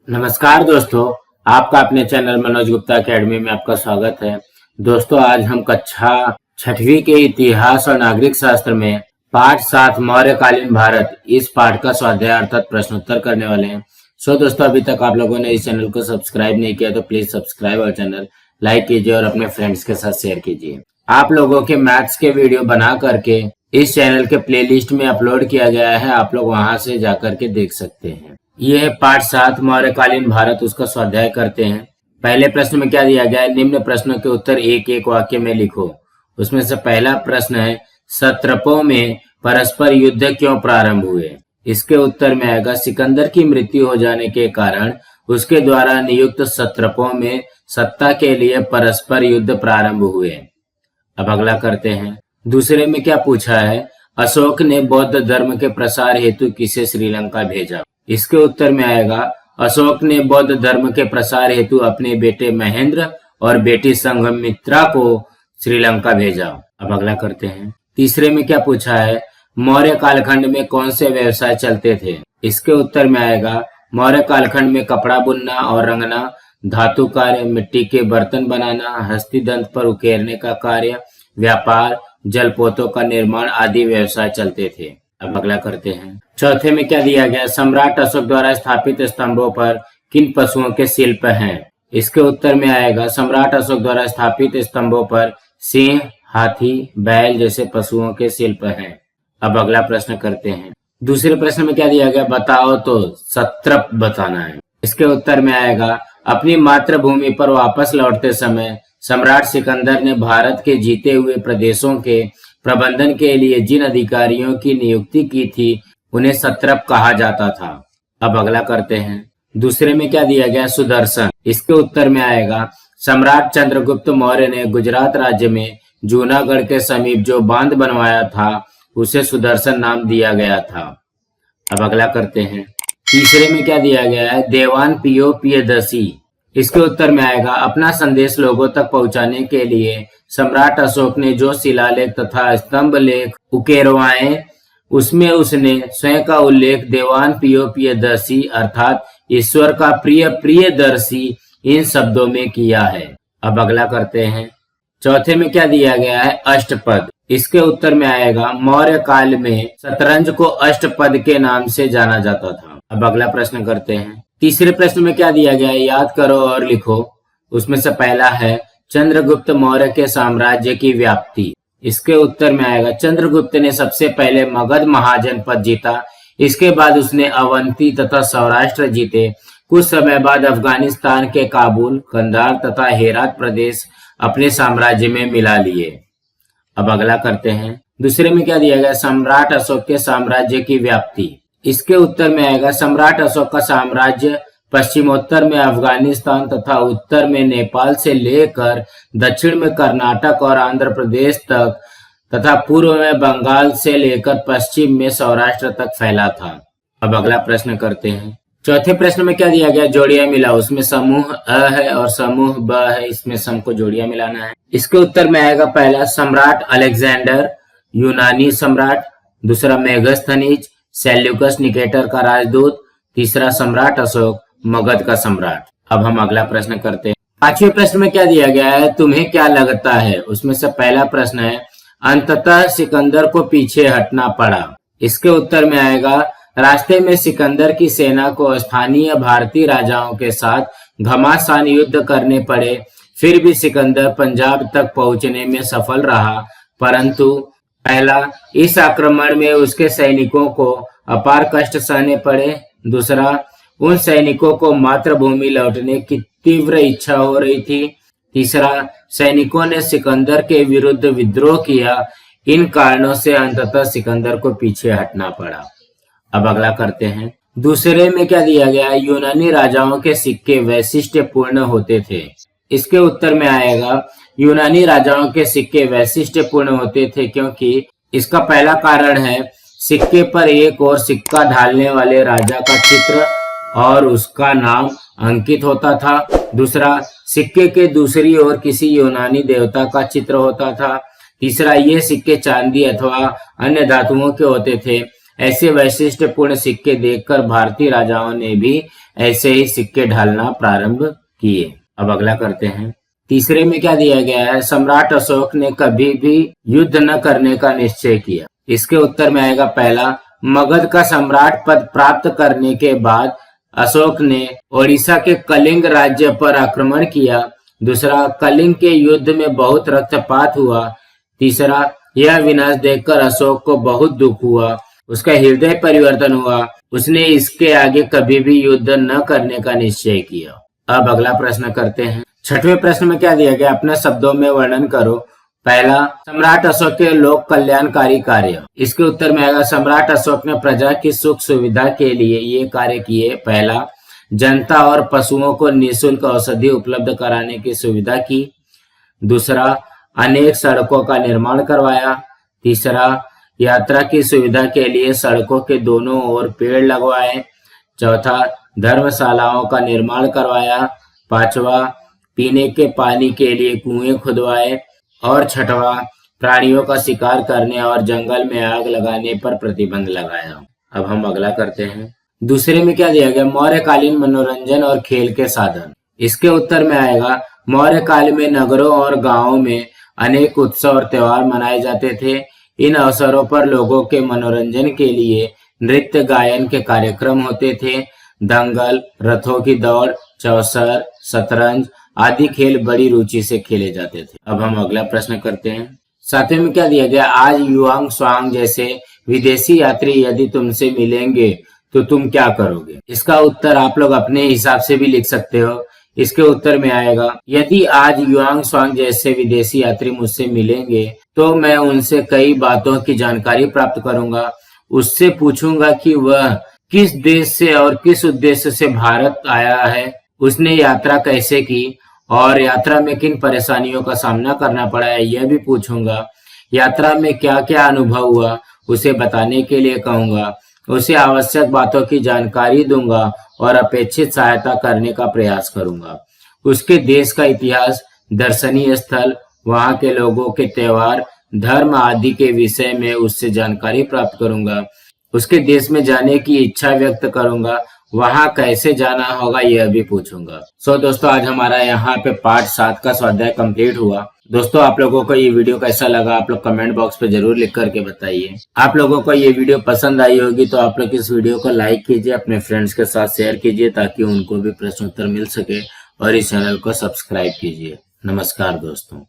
नमस्कार दोस्तों, आपका अपने चैनल मनोज गुप्ता एकेडमी में आपका स्वागत है। दोस्तों, आज हम कक्षा 6वीं के इतिहास और नागरिक शास्त्र में पाठ 7 मौर्यकालीन भारत इस पाठ का स्वाध्याय अर्थात प्रश्नोत्तर करने वाले हैं। दोस्तों, अभी तक आप लोगों ने इस चैनल को सब्सक्राइब नहीं किया तो प्लीज सब्सक्राइब और चैनल लाइक कीजिए और अपने फ्रेंड्स के साथ शेयर कीजिए। आप लोगों के मैथ्स के वीडियो बना करके इस चैनल के प्लेलिस्ट में अपलोड किया गया है, आप लोग वहां से जाकर के देख सकते हैं। ये है पाठ 7 मौर्यकालीन भारत, उसका स्वाध्याय करते हैं। पहले प्रश्न में क्या दिया गया है, निम्न प्रश्नों के उत्तर एक एक वाक्य में लिखो। उसमें से पहला प्रश्न है, सत्रपों में परस्पर युद्ध क्यों प्रारंभ हुए? इसके उत्तर में आएगा, सिकंदर की मृत्यु हो जाने के कारण उसके द्वारा नियुक्त सत्रपों में सत्ता के लिए परस्पर युद्ध प्रारंभ हुए। अब अगला करते हैं। दूसरे में क्या पूछा है, अशोक ने बौद्ध धर्म के प्रसार हेतु किसे श्रीलंका भेजा? इसके उत्तर में आएगा, अशोक ने बौद्ध धर्म के प्रसार हेतु अपने बेटे महेंद्र और बेटी संघमित्रा को श्रीलंका भेजा। अब अगला करते हैं। तीसरे में क्या पूछा है, मौर्य कालखंड में कौन से व्यवसाय चलते थे? इसके उत्तर में आएगा, मौर्य कालखंड में कपड़ा बुनना और रंगना, धातु कार्य, मिट्टी के बर्तन बनाना, हस्तिदंत पर उकेरने का कार्य, व्यापार, जलपोतों का निर्माण आदि व्यवसाय चलते थे। अब अगला करते हैं। चौथे में क्या दिया गया, सम्राट अशोक द्वारा स्थापित स्तंभों पर किन पशुओं के शिल्प हैं? इसके उत्तर में आएगा, सम्राट अशोक द्वारा स्थापित स्तंभों पर सिंह, हाथी, बैल जैसे पशुओं के शिल्प हैं। अब अगला प्रश्न करते हैं। दूसरे प्रश्न में क्या दिया गया, बताओ तो सत्रप बताना है। इसके उत्तर में आएगा, अपनी मातृभूमि पर वापस लौटते समय सम्राट सिकंदर ने भारत के जीते हुए प्रदेशों के प्रबंधन के लिए जिन अधिकारियों की नियुक्ति की थी उन्हें सत्रप कहा जाता था। अब अगला करते हैं। दूसरे में क्या दिया गया, सुदर्शन। इसके उत्तर में आएगा, सम्राट चंद्रगुप्त मौर्य ने गुजरात राज्य में जूनागढ़ के समीप जो बांध बनवाया था उसे सुदर्शन नाम दिया गया था। अब अगला करते हैं। तीसरे में क्या दिया गया है, देवान पियो प्रियदर्शी। इसके उत्तर में आएगा, अपना संदेश लोगों तक पहुंचाने के लिए सम्राट अशोक ने जो शिलालेख तथा स्तंभ लेख उकेरवाए उसमें उसने स्वयं का उल्लेख देवान पियो प्रियदर्शी अर्थात ईश्वर का प्रिय प्रियदर्शी इन शब्दों में किया है। अब अगला करते हैं। चौथे में क्या दिया गया है, अष्टपद। इसके उत्तर में आएगा, मौर्य काल में शतरंज को अष्टपद के नाम से जाना जाता था। अब अगला प्रश्न करते हैं। तीसरे प्रश्न में क्या दिया गया है, याद करो और लिखो। उसमें से पहला है, चंद्रगुप्त मौर्य के साम्राज्य की व्याप्ति। इसके उत्तर में आएगा, चंद्रगुप्त ने सबसे पहले मगध महाजनपद जीता, इसके बाद उसने अवंती तथा सौराष्ट्र जीते। कुछ समय बाद अफगानिस्तान के काबुल, कंधार तथा हेरात प्रदेश अपने साम्राज्य में मिला लिए। अब अगला करते हैं। दूसरे में क्या दिया गया, सम्राट अशोक के साम्राज्य की व्याप्ति। इसके उत्तर में आएगा, सम्राट अशोक का साम्राज्य पश्चिमोत्तर में अफगानिस्तान तथा उत्तर में नेपाल से लेकर दक्षिण में कर्नाटक और आंध्र प्रदेश तक तथा पूर्व में बंगाल से लेकर पश्चिम में सौराष्ट्र तक फैला था। अब अगला प्रश्न करते हैं। चौथे प्रश्न में क्या दिया गया, जोड़ियां मिलाओ। उसमें समूह अ है और समूह ब है, इसमें सम को जोड़ियां मिलाना है। इसके उत्तर में आएगा, पहला सम्राट अलेक्जेंडर यूनानी सम्राट, दूसरा मेगास्थनीज सेल्यूकस निकेटर का राजदूत, तीसरा सम्राट अशोक मगध का सम्राट। अब हम अगला प्रश्न करते हैं। पांचवें प्रश्न में क्या दिया गया है, तुम्हें क्या लगता है? उसमें से पहला प्रश्न है, अंततः सिकंदर को पीछे हटना पड़ा। इसके उत्तर में आएगा, रास्ते में सिकंदर की सेना को स्थानीय भारतीय राजाओं के साथ घमासान युद्ध करने पड़े, फिर भी सिकंदर पंजाब तक पहुंचने में सफल रहा, परंतु पहला, इस आक्रमण में उसके सैनिकों को अपार कष्ट सहने पड़े, दूसरा, उन सैनिकों को मातृभूमि लौटने की तीव्र इच्छा हो रही थी, तीसरा, सैनिकों ने सिकंदर के विरुद्ध विद्रोह किया। इन कारणों से अंततः सिकंदर को पीछे हटना पड़ा। अब अगला करते हैं। दूसरे में क्या दिया गया, यूनानी राजाओं के सिक्के वैशिष्ट्यपूर्ण होते थे। इसके उत्तर में आएगा, यूनानी राजाओं के सिक्के वैशिष्ट्यपूर्ण होते थे क्योंकि इसका पहला कारण है, सिक्के पर एक और सिक्का ढालने वाले राजा का चित्र और उसका नाम अंकित होता था, दूसरा, सिक्के के दूसरी ओर किसी यूनानी देवता का चित्र होता था, तीसरा, ये सिक्के चांदी अथवा अन्य धातुओं के होते थे। ऐसे वैशिष्ट्यपूर्ण सिक्के देखकर भारतीय राजाओं ने भी ऐसे ही सिक्के ढालना प्रारंभ किए। अब अगला करते हैं। तीसरे में क्या दिया गया है, सम्राट अशोक ने कभी भी युद्ध न करने का निश्चय किया। इसके उत्तर में आएगा पहला, मगध का सम्राट पद प्राप्त करने के बाद अशोक ने ओडिशा के कलिंग राज्य पर आक्रमण किया। दूसरा, कलिंग के युद्ध में बहुत रक्तपात हुआ। तीसरा, यह विनाश देखकर अशोक को बहुत दुख हुआ, उसका हृदय परिवर्तन हुआ, उसने इसके आगे कभी भी युद्ध न करने का निश्चय किया। अब अगला प्रश्न करते हैं। छठवें प्रश्न में क्या दिया गया, अपने शब्दों में वर्णन करो। पहला, सम्राट अशोक के लोक कल्याणकारी कार्य। इसके उत्तर में आएगा, सम्राट अशोक ने प्रजा की सुख सुविधा के लिए ये कार्य किए। पहला, जनता और पशुओं को निःशुल्क औषधि उपलब्ध कराने की सुविधा की। दूसरा, अनेक सड़कों का निर्माण करवाया। तीसरा, यात्रा की सुविधा के लिए सड़कों के दोनों ओर पेड़ लगवाए। चौथा, धर्मशालाओं का निर्माण करवाया। पांचवा, पीने के पानी के लिए कुएं खुदवाए। और छठवा, प्राणियों का शिकार करने और जंगल में आग लगाने पर प्रतिबंध लगाया। अब हम अगला करते हैं। दूसरे में क्या दिया गया, मौर्यकालीन मनोरंजन और खेल के साधन। इसके उत्तर में आएगा, मौर्य काल में नगरों और गांवों में अनेक उत्सव और त्योहार मनाए जाते थे। इन अवसरों पर लोगों के मनोरंजन के लिए नृत्य गायन के कार्यक्रम होते थे। दंगल, रथों की दौड़, चौसर, शतरंज आदि खेल बड़ी रुचि से खेले जाते थे। अब हम अगला प्रश्न करते हैं। सातवें में क्या दिया गया, आज युआंग स्वांग जैसे विदेशी यात्री यदि तुमसे मिलेंगे तो तुम क्या करोगे। इसका उत्तर आप लोग अपने हिसाब से भी लिख सकते हो। इसके उत्तर में आएगा, यदि आज युआंग स्वांग जैसे विदेशी यात्री मुझसे मिलेंगे तो मैं उनसे कई बातों की जानकारी प्राप्त करूंगा। उससे पूछूंगा कि वह किस देश से और किस उद्देश्य से भारत आया है, उसने यात्रा कैसे की और यात्रा में किन परेशानियों का सामना करना पड़ा है, यह भी पूछूंगा। यात्रा में क्या क्या अनुभव हुआ उसे बताने के लिए कहूंगा। उसे आवश्यक बातों की जानकारी दूंगा और अपेक्षित सहायता करने का प्रयास करूंगा। उसके देश का इतिहास, दर्शनीय स्थल, वहां के लोगों के त्योहार, धर्म आदि के विषय में उससे जानकारी प्राप्त करूंगा। उसके देश में जाने की इच्छा व्यक्त करूंगा। वहां कैसे जाना होगा यह भी पूछूंगा। दोस्तों, आज हमारा यहाँ पे पार्ट 7 का स्वाध्याय कंप्लीट हुआ। दोस्तों, आप लोगों को ये वीडियो कैसा लगा आप लोग कमेंट बॉक्स पे जरूर लिख करके बताइए। आप लोगों को ये वीडियो पसंद आई होगी तो आप लोग इस वीडियो को लाइक कीजिए, अपने फ्रेंड्स के साथ शेयर कीजिए ताकि उनको भी प्रश्नोत्तर मिल सके, और इस चैनल को सब्सक्राइब कीजिए। नमस्कार दोस्तों।